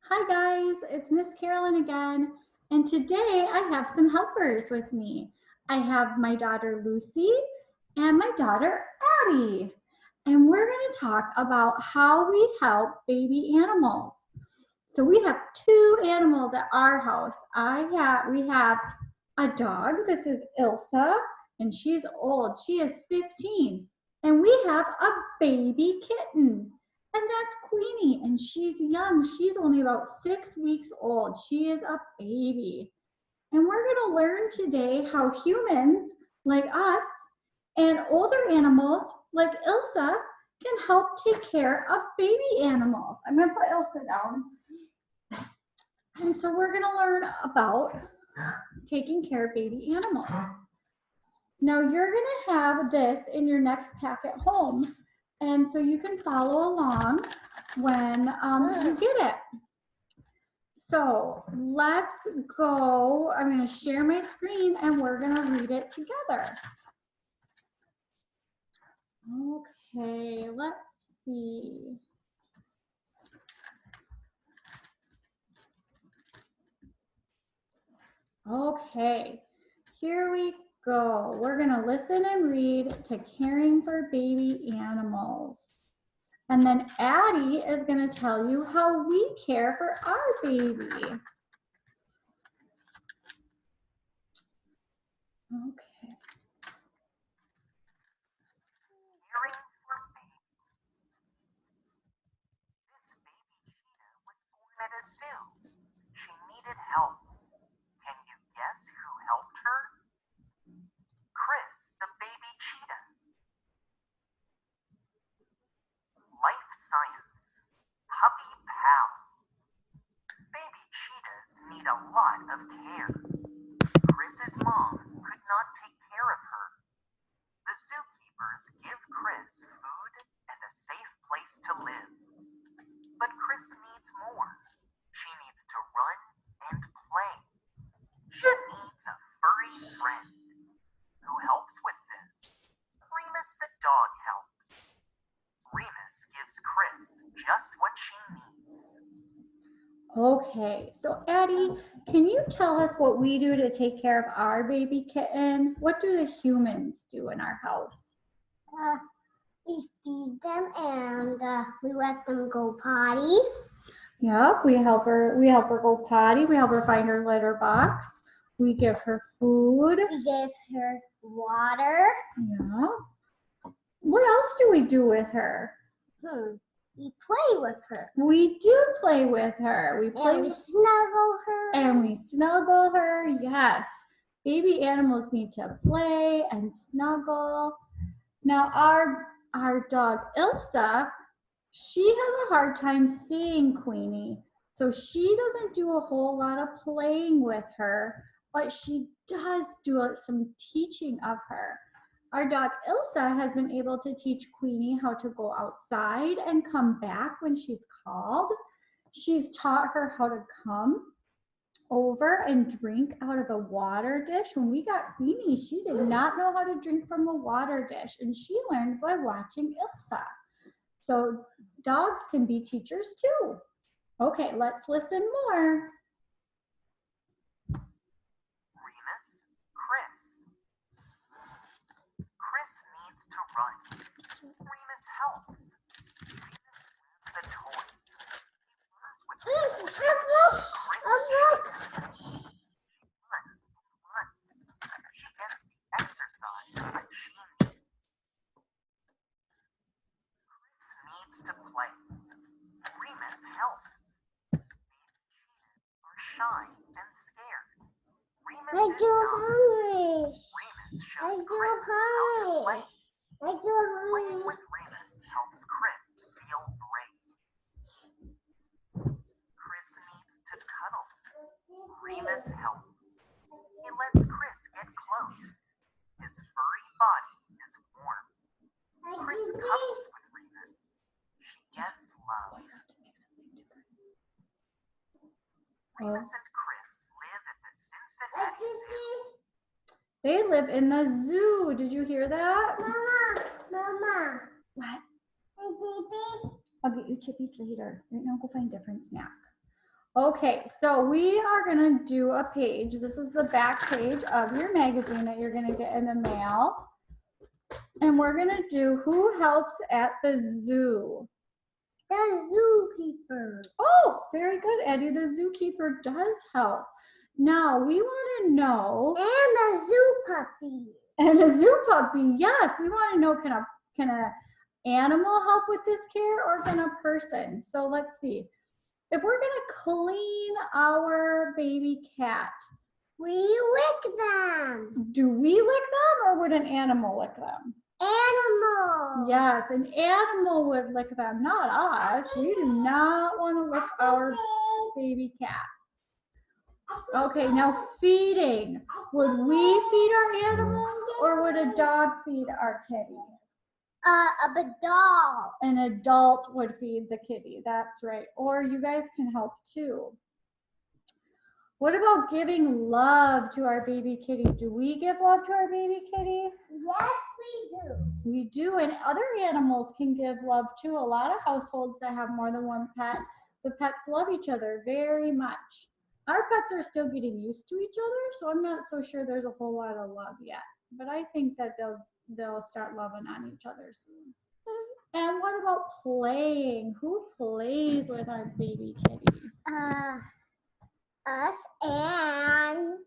Hi guys, it's Miss Carolyn again, and today I have some helpers with me. I have my daughter Lucy and my daughter Addie, and we're going to talk about how we help baby animals. So we have two animals at our house. We have a dog. This is Ilsa, and she's old. She is 15. And we have a baby kitten, and that's Queenie, and she's young. She's only about 6 weeks old. She is a baby. And we're going to learn today how humans like us and older animals like Ilsa can help take care of baby animals. I'm going to put Ilsa down. And so we're going to learn about taking care of baby animals. Now you're going to have this in your next packet home, and so you can follow along when you get it. So let's go. I'm going to share my screen and we're going to read it together. Okay, let's see. Okay, here we go. We're going to listen and read to Caring for Baby Animals. And then Addie is going to tell you how we care for our baby. Okay. Caring for baby. This baby cheetah was born at a zoo. She needed help. Can you guess who helped her? Chris, the baby cheetah. Life science. Puppy pal. Baby cheetahs need a lot of care. Chris's mom could not take care of her. The zookeepers give Chris food and a safe place to live. But Chris needs more. She needs to run and play. She needs a furry friend. Who helps with this? Remus the dog helps. Remus gives Chris just what she needs. Okay, so Addie, can you tell us what we do to take care of our baby kitten? What do the humans do in our house? We feed them and we let them go potty. Yep, we help her go potty. We help her find her litter box. We give her food. We give her water. Yeah. What else do we do with her? We play with her. We do play with her. We play and we snuggle her. And we snuggle her. Yes. Baby animals need to play and snuggle. Now our dog Ilsa, she has a hard time seeing Queenie. So she doesn't do a whole lot of playing with her, but she does do some teaching of her. Our dog Ilsa has been able to teach Queenie how to go outside and come back when she's called. She's taught her how to come over and drink out of a water dish. When we got Queenie, she did not know how to drink from a water dish, and she learned by watching Ilsa. So dogs can be teachers too. Okay, let's listen more. Remus, Chris. Chris needs to run. Remus helps. Remus grabs a toy. He runs with the toy. Chris chases him. She runs and runs. She gets the exercise that she needs. Chris needs to play. Remus helps. Baby cheetahs are shy and scared. Remus is dumb. Remus shows Chris how to play. Playing with Remus helps Chris feel brave. Chris needs to cuddle. Remus helps. He lets Chris get close. His furry body is warm. Chris cuddles with Remus. She gets love. Remus and Chris live at the Cincinnati Zoo. They live in the zoo. Did you hear that? Mama. What? Hey, baby. I'll get you chippies later. Right now, go find a different snack. Okay, so we are gonna do a page. This is the back page of your magazine that you're gonna get in the mail. And we're gonna do who helps at the zoo. The zookeeper. Oh, very good, Eddie. The zookeeper does help. Now we want to know. And a zoo puppy. And a zoo puppy, yes. We want to know, can a animal help with this care or can a person? So let's see. If we're gonna clean our baby cat, We lick them. do we lick them or would an animal lick them? Animal. Yes, an animal would lick them, not us. We do not want to lick our baby cat. Okay, now feeding. Would we feed our animals or would a dog feed our kitty? A dog. An adult would feed the kitty, that's right. Or you guys can help too. What about giving love to our baby kitty? Do we give love to our baby kitty? Yes, we do. We do, and other animals can give love too. A lot of households that have more than one pet, the pets love each other very much. Our pets are still getting used to each other, so I'm not so sure there's a whole lot of love yet. But I think that they'll start loving on each other soon. And what about playing? Who plays with our baby kitty? Us and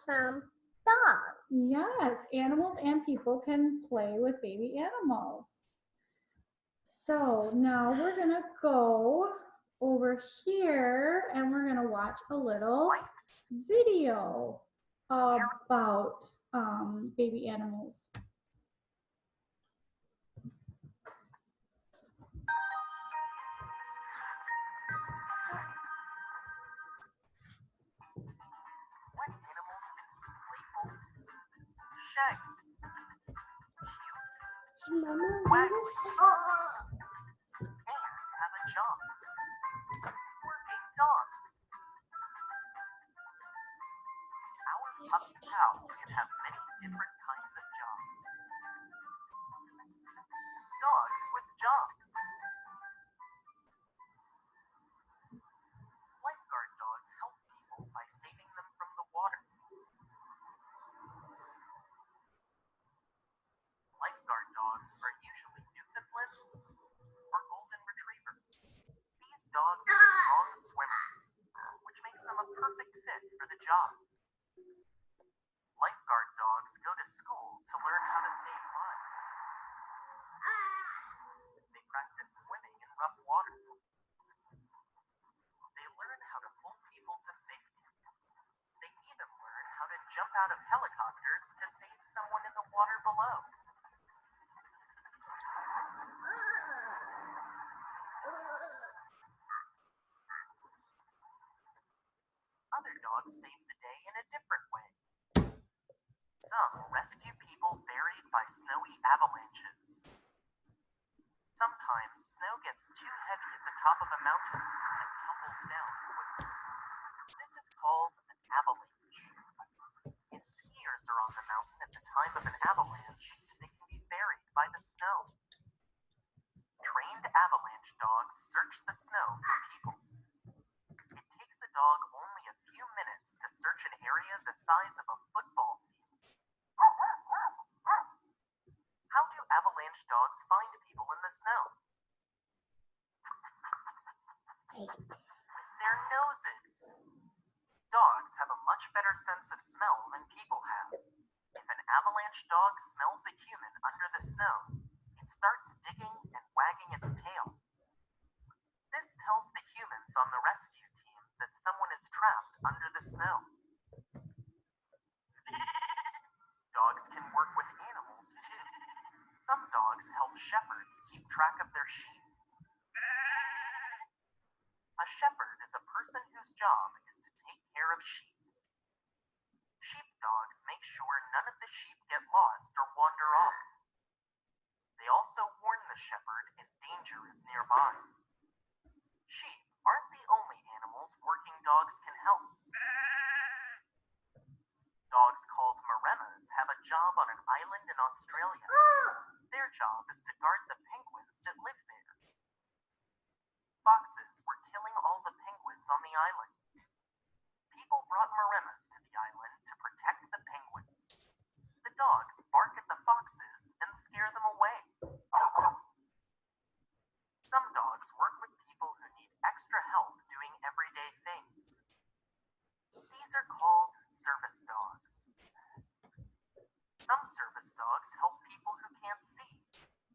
some dogs. Yes, animals and people can play with baby animals. So now we're gonna go over here and we're gonna watch a little Life's video about baby animals. What animals can be playful, shaggy, cute, Mama, waggly, and have a job? Working dogs. Our puppy pals can have many different kinds of jobs. Dogs with jobs. Lifeguard dogs help people by saving them from the water. Lifeguard dogs are usually Newfoundlands or Golden Retrievers. These dogs are strong swimmers, which makes them a perfect fit for the job. Lifeguard dogs go to school to learn how to save lives. They practice swimming in rough water. They learn how to pull people to safety. They even learn how to jump out of helicopters to save someone in the water below. Other dogs save the day in a different way. Some rescue people buried by snowy avalanches. Sometimes snow gets too heavy at the top of a mountain and tumbles down quickly. This is called an avalanche. If skiers are on the mountain at the time of an avalanche, they can be buried by the snow. Trained avalanche dogs search the snow for people. It takes a dog only a few minutes to search an area the size of a football field. How do avalanche dogs find people in the snow? With their noses. Dogs have a much better sense of smell than people have. If an avalanche dog smells a human under the snow, it starts digging and wagging its tail. This tells the humans on the rescue team that someone is trapped under the snow. Dogs can work with animals too. Some dogs help shepherds keep track of their sheep. A shepherd is a person whose job is to take care of sheep. Sheep dogs make sure none of the sheep get lost or wander off. They also warn the shepherd if danger is nearby. Sheep aren't the only animals working dogs can help. Dogs called Maremas have a job on an island in Australia. Their job is to guard the penguins that live there. Foxes were killing all the penguins penguins on the island. People brought Marimas to the island to protect the penguins. The dogs bark at the foxes and scare them away. Some dogs work with people who need extra help doing everyday things. These are called service dogs. Some service dogs help people who can't see.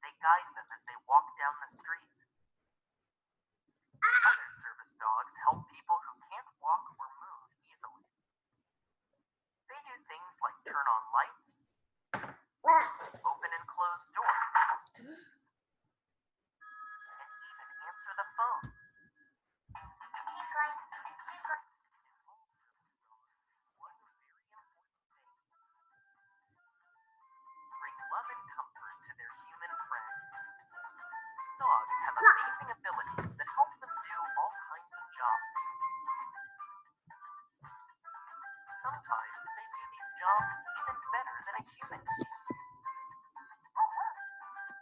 They guide them as they walk down the street. Other service dogs help people who can't walk or move easily. They do things like turn on lights, open and close doors, and even answer the phone. One very important thing: bring love and comfort to their human friends. Dogs have amazing abilities that help them do all kinds of jobs. Sometimes they do these jobs even better than a human can.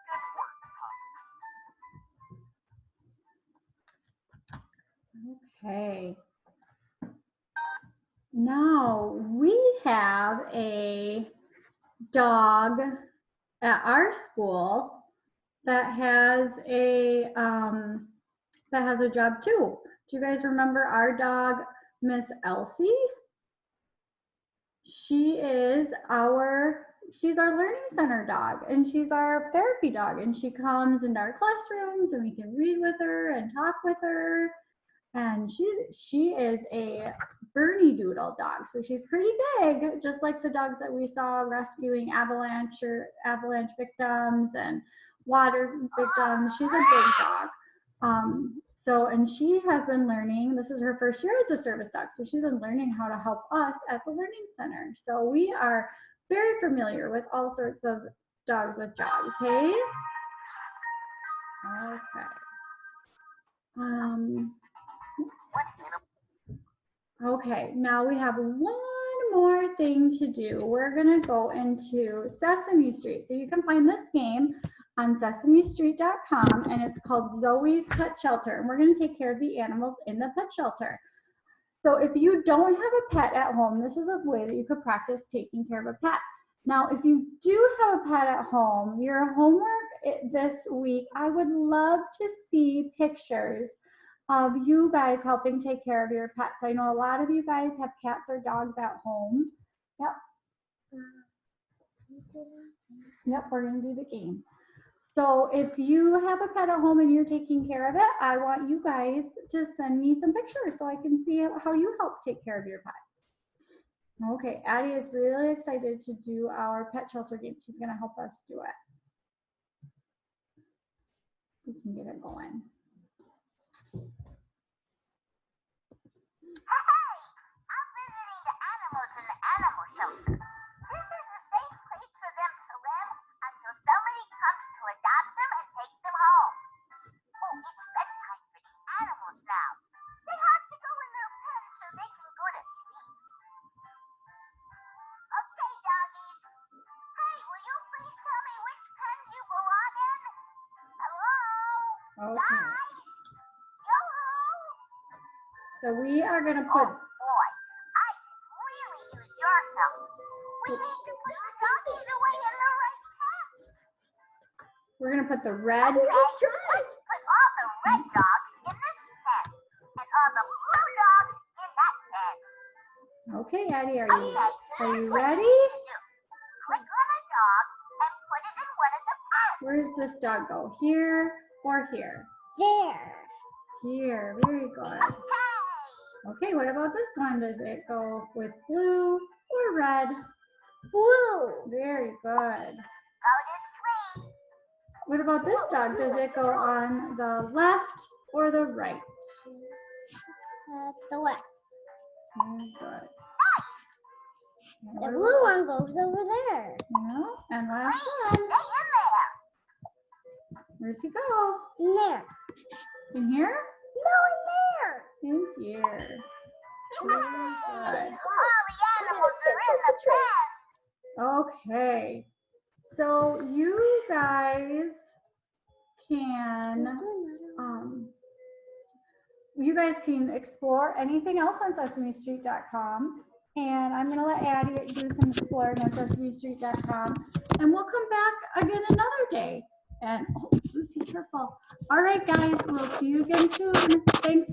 Good work, pup. Okay. Now we have a dog at our school that has a job too. Do you guys remember our dog, Miss Elsie? She's our learning center dog, and she's our therapy dog, and she comes into our classrooms and we can read with her and talk with her. And she is a Bernedoodle dog, so she's pretty big, just like the dogs that we saw rescuing avalanche victims and water victims. She's a big dog. And she has been learning, this is her first year as a service dog, so she's been learning how to help us at the Learning Center. So we are very familiar with all sorts of dogs with jobs, hey? Okay. Okay, now we have one more thing to do. We're gonna go into Sesame Street. So you can find this game on sesamestreet.com, and it's called Zoe's Pet Shelter. And we're gonna take care of the animals in the pet shelter. So if you don't have a pet at home, this is a way that you could practice taking care of a pet. Now, if you do have a pet at home, your homework this week, I would love to see pictures of you guys helping take care of your pets. I know a lot of you guys have cats or dogs at home. Yep, we're gonna do the game. So if you have a pet at home and you're taking care of it, I want you guys to send me some pictures so I can see how you help take care of your pets. Okay, Addie is really excited to do our pet shelter game. She's gonna help us do it. We can get it going. Animal shelter. This is a safe place for them to live until somebody comes to adopt them and take them home. Oh, it's bedtime for the animals now. They have to go in their pens so they can go to sleep. Okay, doggies. Hey, will you please tell me which pens you belong in? Hello? Okay. Guys? Yo-ho? So we are gonna put. Oh, boy. I could really use your help. We need to put the doggies away in the right pens. We're gonna put the red. Okay, let's put all the red dogs in this pen and all the blue dogs in that pen. Okay, Addie, are Okay, you here's what ready? you need to do. Click on a dog and put it in one of the pens. Where does this dog go? Here or here? There. Here, very good. Okay. Okay, what about this one? Does it go with blue or red? Blue. Very good. Go to sleep. What about this dog? Does it go on the left or the right? The left. Very good. Nice. The blue one goes over there. Yeah, and last Please, one. stay in there. Where's he go? In there. In here? No, in there. In here. Very good. All the animals are in the pens. Okay. So you guys can you guys can explore anything else on SesameStreet.com. And I'm going to let Addie do some exploring on SesameStreet.com. And we'll come back again another day. And, oh, Lucy, careful. All right, guys, we'll see you again soon. Thanks.